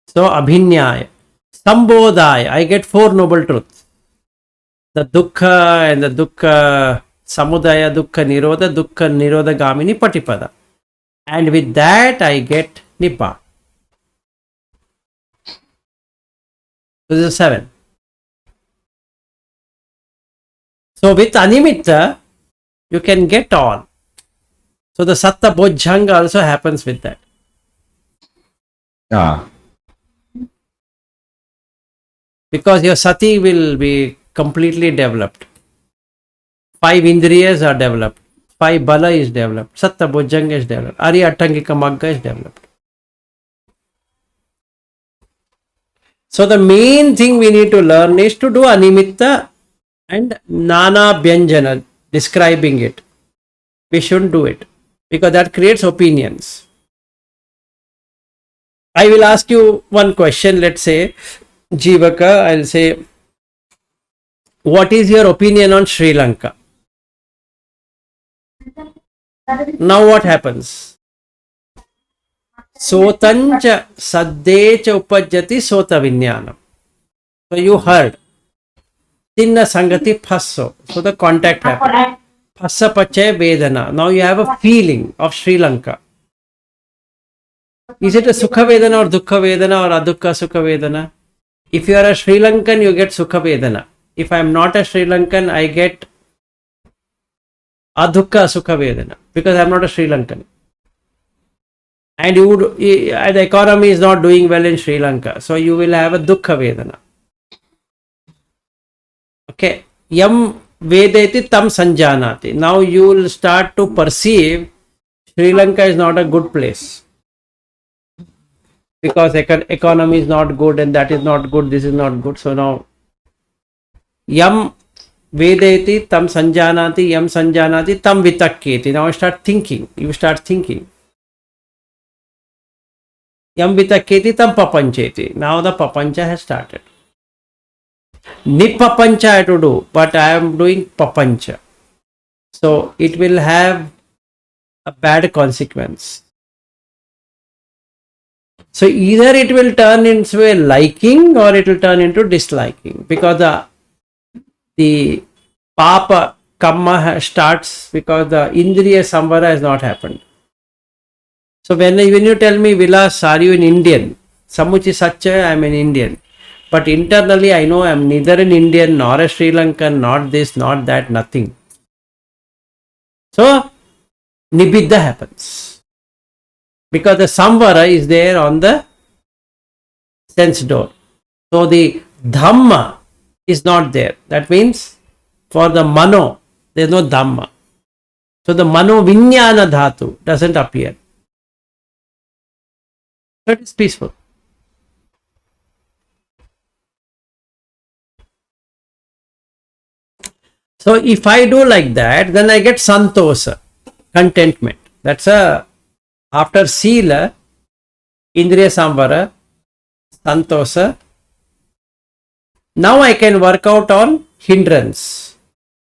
A: So Abhinyaya. Sambodhaya, I get four noble truths. The Dukkha and the Dukkha Samudaya, Dukkha Nirodha Gamini Patipada. And with that I get Nibbana. So this is 7. So with Animitta, you can get all. So the Satta Bojjhanga also happens with that. Because your Sati will be completely developed. 5 Indriyas are developed. 5 Bala is developed. Satta Bojjhanga is developed. Arya Attangika Magga is developed. So the main thing we need to learn is to do Animitta and Nana Bhyanjana, describing it. We shouldn't do it, because that creates opinions. I will ask you one question. Let's say Jivaka, I'll say, what is your opinion on Sri Lanka? Now what happens? Sotancha saddecha upajjati sota vinnyanam. So you heard. Tinna sangati phasso. So the contact happened. Phassa pachay vedana. Now you have a feeling of Sri Lanka. Is it a Sukha Vedana or Dukkha Vedana or Adukha Sukha Vedana? If you are a Sri Lankan, you get Sukha Vedana. If I am not a Sri Lankan, I get Adukha Sukha Vedana, because I am not a Sri Lankan. And the economy is not doing well in Sri Lanka, so you will have a Dukkha Vedana. Okay. Yam Vedeti tam sanjanati. Now you will start to perceive Sri Lanka is not a good place, because economy is not good and that is not good, this is not good. So now Yam Vedeti tam sanjanati, yam sanjanati tam vitakketi. Now you start thinking. Yam vitakketi tam papancheti. Now the papancha has started. Nipapancha I have to do, but I am doing papancha. So it will have a bad consequence. So either it will turn into a liking or it will turn into disliking, because the Papa Kamma starts because the Indriya Samvara has not happened. So when you tell me, Vilas, are you an Indian? Samuchi Satcha, I am an Indian. But internally I know I am neither an Indian nor a Sri Lankan, not this, not that, nothing. So Nibbida happens, because the Samvara is there on the sense door. So the Dhamma is not there. That means for the Mano, there is no Dhamma. So the Mano Vinyana Dhatu doesn't appear. So it is peaceful. So if I do like that, then I get Santosa, contentment. That's after Sila, Indriya Samvara, Santosa. Now I can work out on hindrance,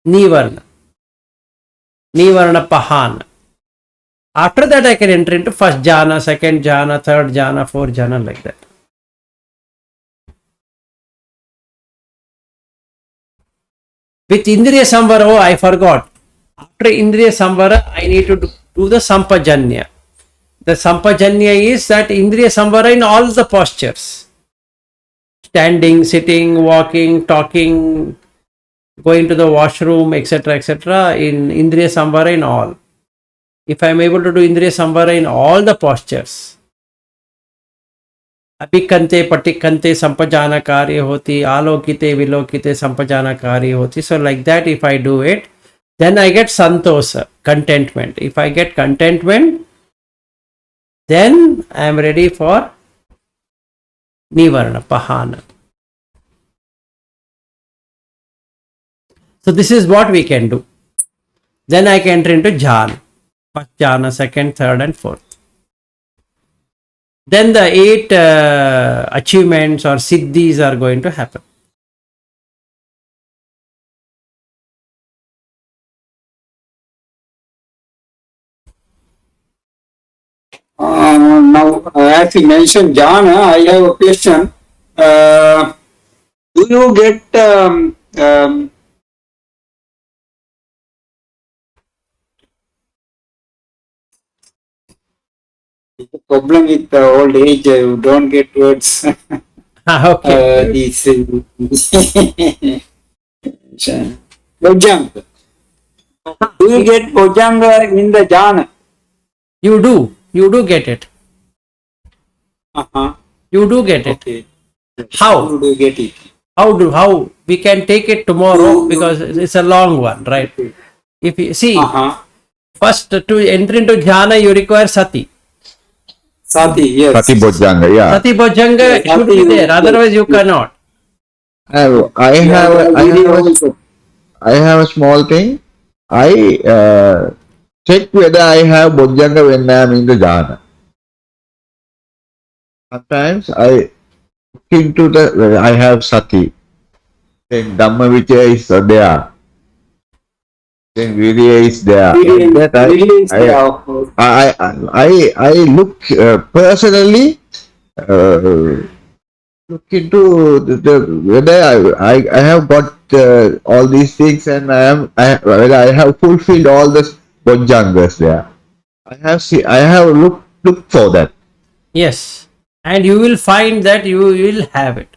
A: nivarna, pahana. After that, I can enter into first jhana, second jhana, third jhana, fourth jhana, like that. With Indriya Samvara, oh, I forgot. After Indriya Samvara, I need to do the Sampajanya. The Sampajanya is that Indriya Samvara in all the postures. Standing, sitting, walking, talking, going to the washroom, etc., etc. in Indriya Samvara in all. If I am able to do Indriya Samvara in all the postures, Abhikante, Patikante, Sampajana Karya hoti, Alokite, Vilokite, Sampajana Karya hoti. So like that, if I do it, then I get Santosa, contentment. If I get contentment, then I am ready for Nivarna, Pahana. So this is what we can do. Then I can enter into Jhana. First jhana, second, third and fourth. Then the 8 achievements or siddhis are going to happen.
C: Now, as you mentioned jhana, I have a question. Do you get the problem with the old age? You don't get words.
A: Okay.
C: These Bojjhanga. Do you get Bojjhanga in the jhana?
A: You do get it. You do get it.
C: Okay.
A: How?
C: do you get it?
A: How we can take it tomorrow because it's a long one, right? If you see, first to enter into jhana, you require sati.
C: Sati, yes.
B: Sati Bojjhanga, yeah.
A: Sati Bojjhanga should be there, otherwise you cannot.
B: I have a small thing. I check whether I have Bojjhanga when I am in the jhana. Sometimes I look into whether I have sati. Then Dhamma Vichaya is there. Then Virya is there. I look personally look into whether I have got all these things and whether I have fulfilled all the Bojjhangas there. I have looked for that.
A: Yes, and you will find that you will have it.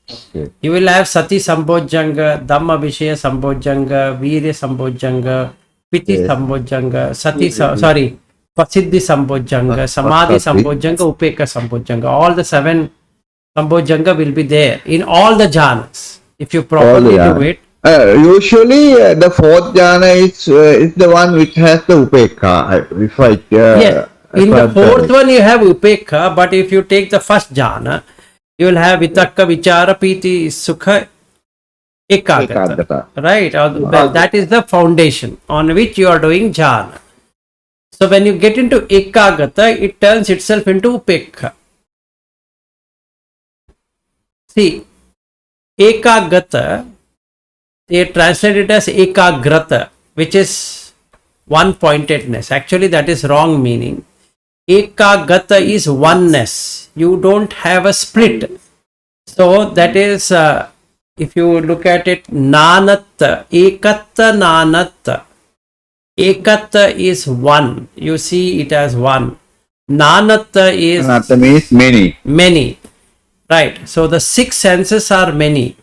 B: Okay.
A: You will have Sati Sambojjhanga, Dhamma Vishaya Sambojjhanga, Virya Sambojjhanga, Piti
B: Yes.
A: Sambojjhanga, Pasiddhi Sambojjhanga, Samadhi Sambojjhanga, Upeka Sambojjhanga. All the 7 Sambojjhanga will be there in all the jhanas. If you properly do it.
B: Usually the 4th jhana is the one which has the upekha.
A: Yes. In the 4th one you have upekha, but if you take the first jhana, you will have vitakka, vichara, piti, sukha, ekagata. Right? That is the foundation on which you are doing jhana. So when you get into ekagata, it turns itself into upekha. See, ekagata, they translate it as ekagrata, which is one-pointedness. Actually, that is wrong meaning. Ekagata is oneness. You don't have a split. So that is, if you look at it, nanatta, ekatta nanatta. Ekatta is one. You see it as one. Nanatta is...
B: Nanatta means many.
A: Many. Right. So the 6 senses are many.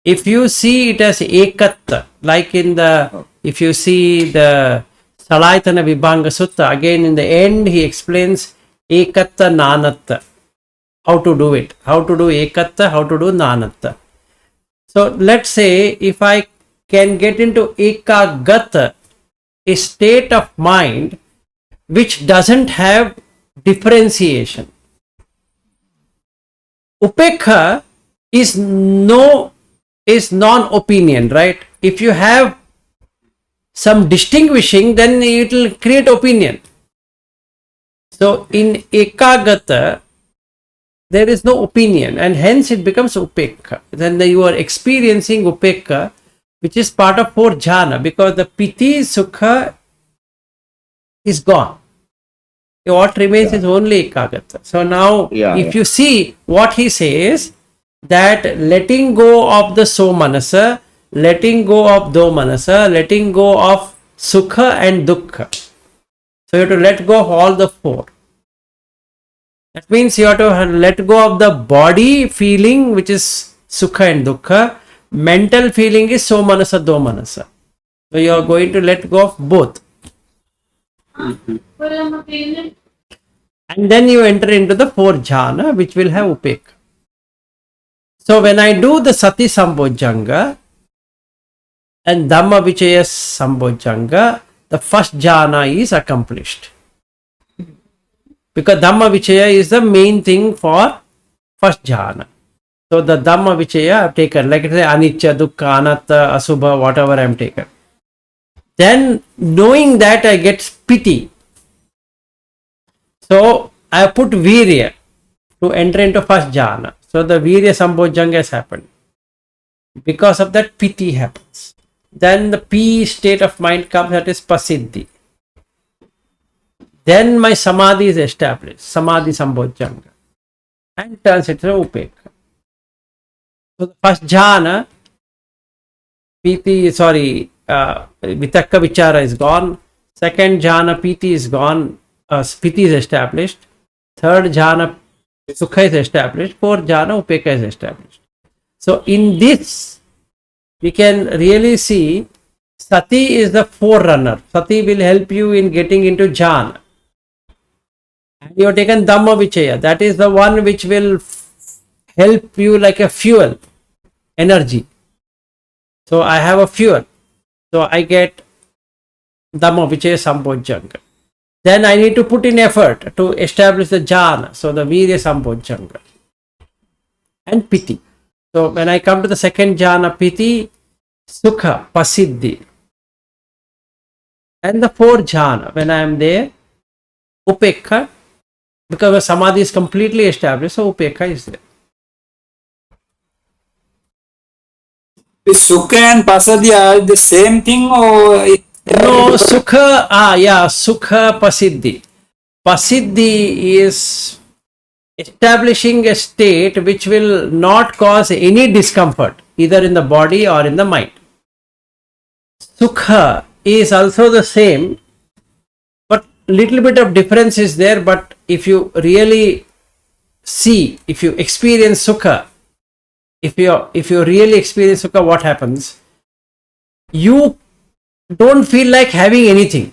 A: If you see it as ekatta, like in the, if you see the Salayatana Vibhanga Sutta, again in the end he explains ekatta nanatta, how to do it, how to do ekatta, how to do nanatta. So let's say if I can get into ekagata, a state of mind which doesn't have differentiation. Upekha is non-opinion, right? If you have some distinguishing, then it will create opinion. So in ekagata, there is no opinion, and hence it becomes upekha. Then you are experiencing upekha, which is part of 4 jhana, because the piti sukha is gone. What remains is only ekagata. So now, if you see what he says, that letting go of the so manasa, letting go of do manasa, letting go of sukha and dukkha. So you have to let go of all the 4. That means you have to let go of the body feeling, which is sukha and dukkha. Mental feeling is so manasa, do manasa. So you are going to let go of both. And then you enter into the 4 jhana, which will have upekha. So when I do the sati sambojjhanga and dhamma vichaya sambojjhanga, the first jhana is accomplished. Because dhamma vichaya is the main thing for first jhana. So the dhamma vichaya I have taken, like I say, anicca, dukkha, anatta, asubha, whatever I am taken. Then knowing that I get piti. So I put virya to enter into first jhana. So the virya sambojjhanga has happened. Because of that, piti happens. Then the P state of mind comes, that is pasiddhi. Then my samadhi is established, samadhi sambojjhanga, and turns into upekha. So the first jhana, vitakka vichara is gone. Second jhana, piti is gone, piti is established. Third jhana, sukha is established. Fourth jhana, upekha is established. So in this, we can really see sati is the forerunner. Sati will help you in getting into jhana. And you have taken dhamma vichaya. That is the one which will help you like a fuel, energy. So I have a fuel. So I get dhamma vichaya sambojjhanga. Then I need to put in effort to establish the jhana. So the virya sambojjhanga. And piti. So when I come to the second jhana, piti, sukha, pasiddhi. And the fourth jhana, when I am there, upekha, because the samadhi is completely established, so upekha is there.
C: Is sukha and pasadi are the same thing, or
A: No, sukha, sukha, pasiddhi. Pasiddhi is establishing a state which will not cause any discomfort, either in the body or in the mind. Sukha is also the same, but little bit of difference is there. But if you really see, if you experience sukha, if you really experience sukha, what happens? You don't feel like having anything.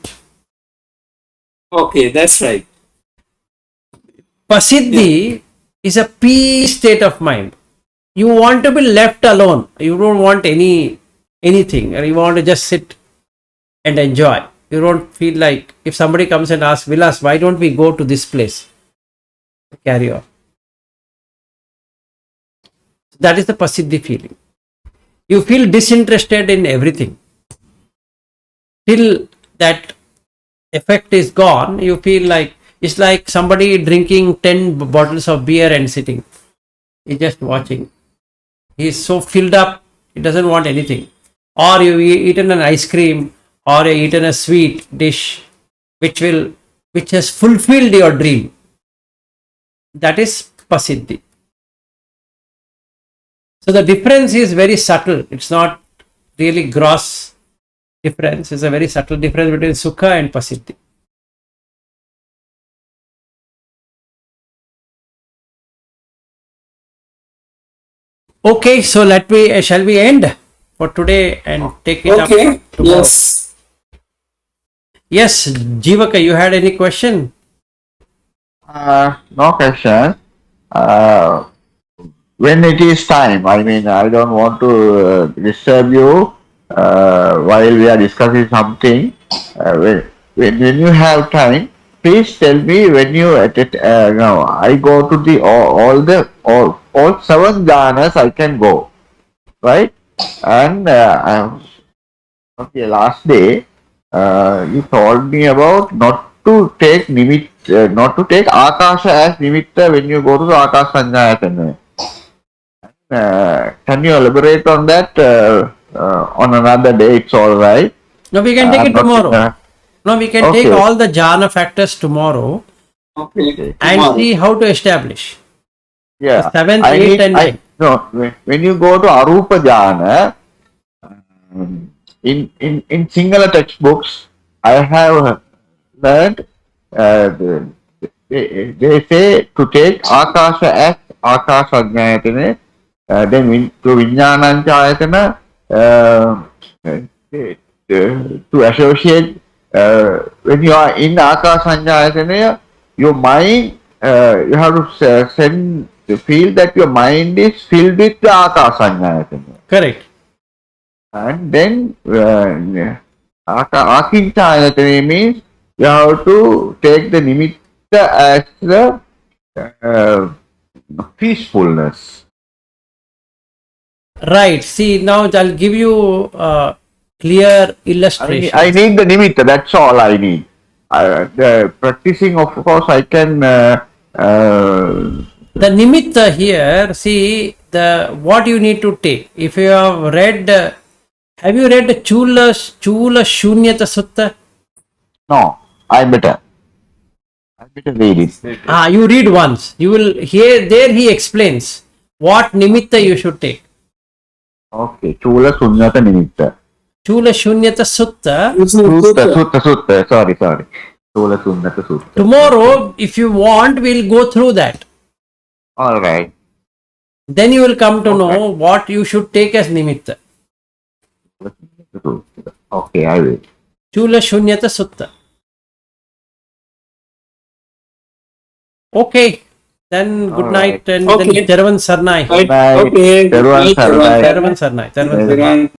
C: okay, that's right.
A: Pasiddhi is a peace state of mind. You want to be left alone. You don't want anything, or you want to just sit and enjoy. You don't feel like, if somebody comes and asks, Vilas, why don't we go to this place? Carry on. That is the pasiddhi feeling. You feel disinterested in everything. Till that effect is gone, you feel like, it's like somebody drinking 10 bottles of beer and sitting. He's just watching. He's so filled up, he doesn't want anything. Or you've eaten an ice cream, or you've eaten a sweet dish which has fulfilled your dream. That is pasiddhi. So the difference is very subtle. It's not really gross difference. It's a very subtle difference between sukha and pasiddhi. Okay, so shall we end for today and take it up tomorrow?
C: Yes.
A: Yes, Jivaka, you had any question?
B: No question. When it is time, I mean, I don't want to disturb you while we are discussing something. When you have time, please tell me when you no, I go to the all 7 jhanas I can go, right? And on the last day, you told me about not to take not to take Akasha as nimitta when you go to the Akasha Sāmaññaphalasutta. Can you elaborate on that on another day? It's all right.
A: No, we can take
B: I'm
A: it
B: not-
A: tomorrow. No, we can take
B: Okay.
A: all the jhana factors tomorrow
C: Okay.
A: and
C: Tomorrow.
A: see how to establish.
B: Yeah.
A: 7th, 8th and 9th.
B: No, when you go to Arupa Jhana, in Sinhala textbooks, I have learned they say to take Akasha as Akasha Ajñāyatana, then to Vijñānāñca Ayatana, to associate when you are in Akasha Ajñāyatana, your mind, you have to feel that your mind is filled with the Akasha Ajñāyatana.
A: Correct.
B: And then Akincha Ayatana means you have to take the nimitta as the peacefulness.
A: Right. See, now I'll give you clear illustration.
B: I need the nimitta, that's all I need. The practicing, of course, I can.
A: The nimitta here, see what you need to take. If you have read, have you read Chula Shunyata Sutta?
B: No, I better read it.
A: You read once. You will hear there he explains what nimitta you should take.
B: Okay, Chula Sunyata Nimitta.
A: Chula Shunyata Sutta.
B: Sutta. Sorry. Chula Sunyata Sutta.
A: Tomorrow, if you want, we'll go through that.
B: All right.
A: Then you will come to know what you should take as nimitta.
B: Okay, I will.
A: Chula Shunyata Sutta. Okay. Then good night and
C: Okay.
A: then Teravan Sarnai.
C: Right.
B: Bye.
C: Okay.
B: Teruvan
C: Right,
B: Saranai.
A: Teravan Sarnai.
C: Teruvan.